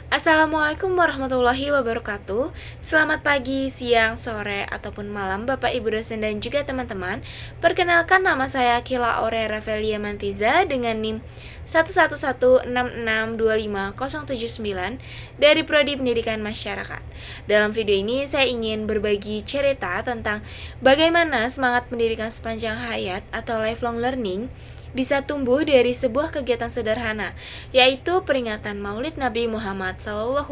Assalamualaikum warahmatullahi wabarakatuh. Selamat pagi, siang, sore, ataupun malam Bapak Ibu dosen dan juga teman-teman. Perkenalkan, nama saya Kila Aurera Velia Mantiza dengan NIM 11166250079 dari Prodi Pendidikan Masyarakat. Dalam video ini saya ingin berbagi cerita tentang bagaimana semangat pendidikan sepanjang hayat atau lifelong learning bisa tumbuh dari sebuah kegiatan sederhana, yaitu peringatan Maulid Nabi Muhammad SAW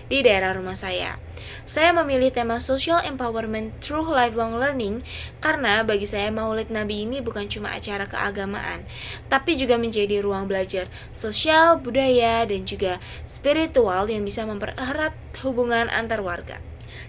di daerah rumah saya. Saya memilih tema Social Empowerment Through Lifelong Learning karena bagi saya Maulid Nabi ini bukan cuma acara keagamaan, tapi juga menjadi ruang belajar sosial, budaya, dan juga spiritual yang bisa mempererat hubungan antar warga.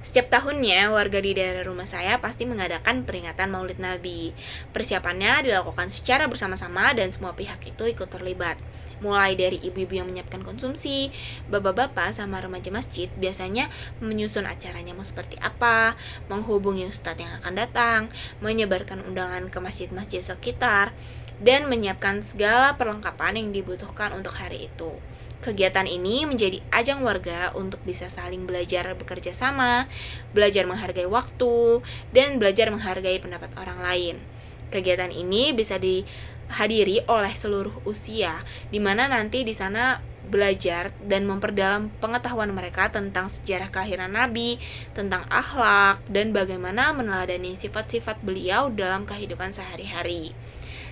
Setiap tahunnya, warga di daerah rumah saya pasti mengadakan peringatan Maulid Nabi. Persiapannya dilakukan secara bersama-sama dan semua pihak itu ikut terlibat. Mulai dari ibu-ibu yang menyiapkan konsumsi, bapak-bapak sama remaja masjid biasanya menyusun acaranya mau seperti apa, menghubungi ustadz yang akan datang, menyebarkan undangan ke masjid-masjid sekitar, dan menyiapkan segala perlengkapan yang dibutuhkan untuk hari itu. Kegiatan ini menjadi ajang warga untuk bisa saling belajar bekerja sama, belajar menghargai waktu, dan belajar menghargai pendapat orang lain. Kegiatan ini bisa dihadiri oleh seluruh usia, di mana nanti di sana belajar dan memperdalam pengetahuan mereka tentang sejarah kelahiran Nabi, tentang akhlak, dan bagaimana meneladani sifat-sifat beliau dalam kehidupan sehari-hari.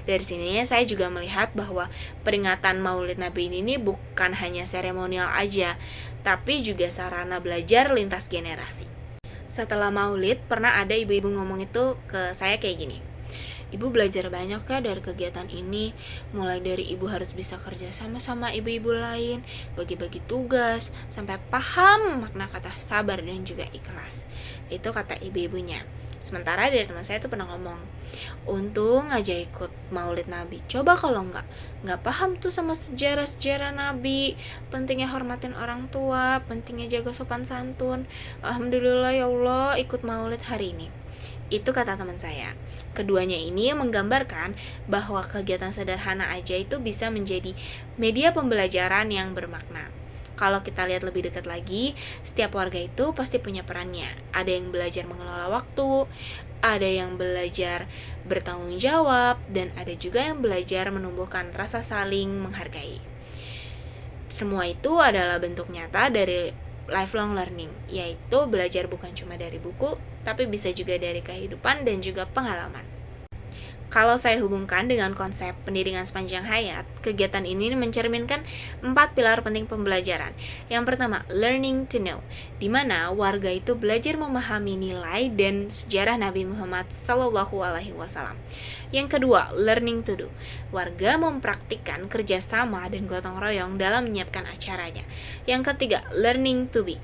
Dari sini saya juga melihat bahwa peringatan Maulid Nabi ini bukan hanya seremonial aja, tapi juga sarana belajar lintas generasi. Setelah Maulid, pernah ada ibu-ibu ngomong itu ke saya kayak gini. Ibu belajar banyak ya dari kegiatan ini, mulai dari ibu harus bisa kerja sama ibu-ibu lain, bagi-bagi tugas, sampai paham makna kata sabar dan juga ikhlas. Itu kata ibu-ibunya. Sementara dari teman saya tuh pernah ngomong, untung aja ikut Maulid Nabi. Coba kalau nggak paham tuh sama sejarah-sejarah Nabi, pentingnya hormatin orang tua, pentingnya jaga sopan santun. Alhamdulillah ya Allah ikut Maulid hari ini. Itu kata teman saya. Keduanya ini menggambarkan bahwa kegiatan sederhana aja itu bisa menjadi media pembelajaran yang bermakna. Kalau kita lihat lebih dekat lagi, setiap warga itu pasti punya perannya. Ada yang belajar mengelola waktu, ada yang belajar bertanggung jawab, dan ada juga yang belajar menumbuhkan rasa saling menghargai. Semua itu adalah bentuk nyata dari lifelong learning, yaitu belajar bukan cuma dari buku, tapi bisa juga dari kehidupan dan juga pengalaman. Kalau saya hubungkan dengan konsep pendidikan sepanjang hayat, kegiatan ini mencerminkan 4 pilar penting pembelajaran. Yang pertama, learning to know, di mana warga itu belajar memahami nilai dan sejarah Nabi Muhammad SAW. Yang kedua, learning to do, warga mempraktikkan kerjasama dan gotong royong dalam menyiapkan acaranya. Yang ketiga, learning to be,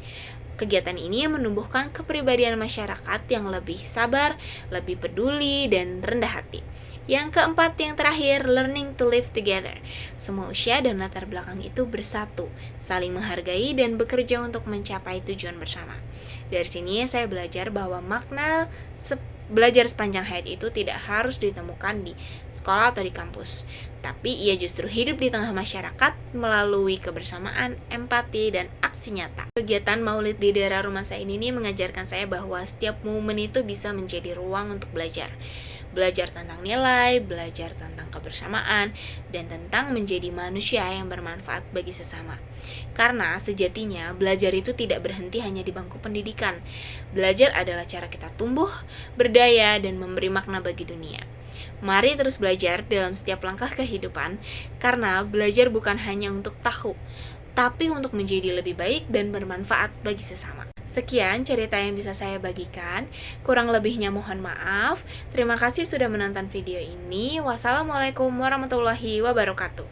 kegiatan ini menumbuhkan kepribadian masyarakat yang lebih sabar, lebih peduli, dan rendah hati. Yang keempat, yang terakhir, learning to live together. Semua usia dan latar belakang itu bersatu, saling menghargai, dan bekerja untuk mencapai tujuan bersama. Dari sini saya belajar bahwa makna belajar sepanjang hayat itu tidak harus ditemukan di sekolah atau di kampus, tapi ia justru hidup di tengah masyarakat melalui kebersamaan, empati, dan aksi nyata. Kegiatan Maulid di daerah rumah saya ini mengajarkan saya bahwa setiap momen itu bisa menjadi ruang untuk belajar. Belajar tentang nilai, belajar tentang kebersamaan, dan tentang menjadi manusia yang bermanfaat bagi sesama. Karena sejatinya belajar itu tidak berhenti hanya di bangku pendidikan. Belajar adalah cara kita tumbuh, berdaya, dan memberi makna bagi dunia. Mari terus belajar dalam setiap langkah kehidupan, karena belajar bukan hanya untuk tahu, tapi untuk menjadi lebih baik dan bermanfaat bagi sesama. Sekian cerita yang bisa saya bagikan. Kurang lebihnya mohon maaf. Terima kasih sudah menonton video ini. Wassalamualaikum warahmatullahi wabarakatuh.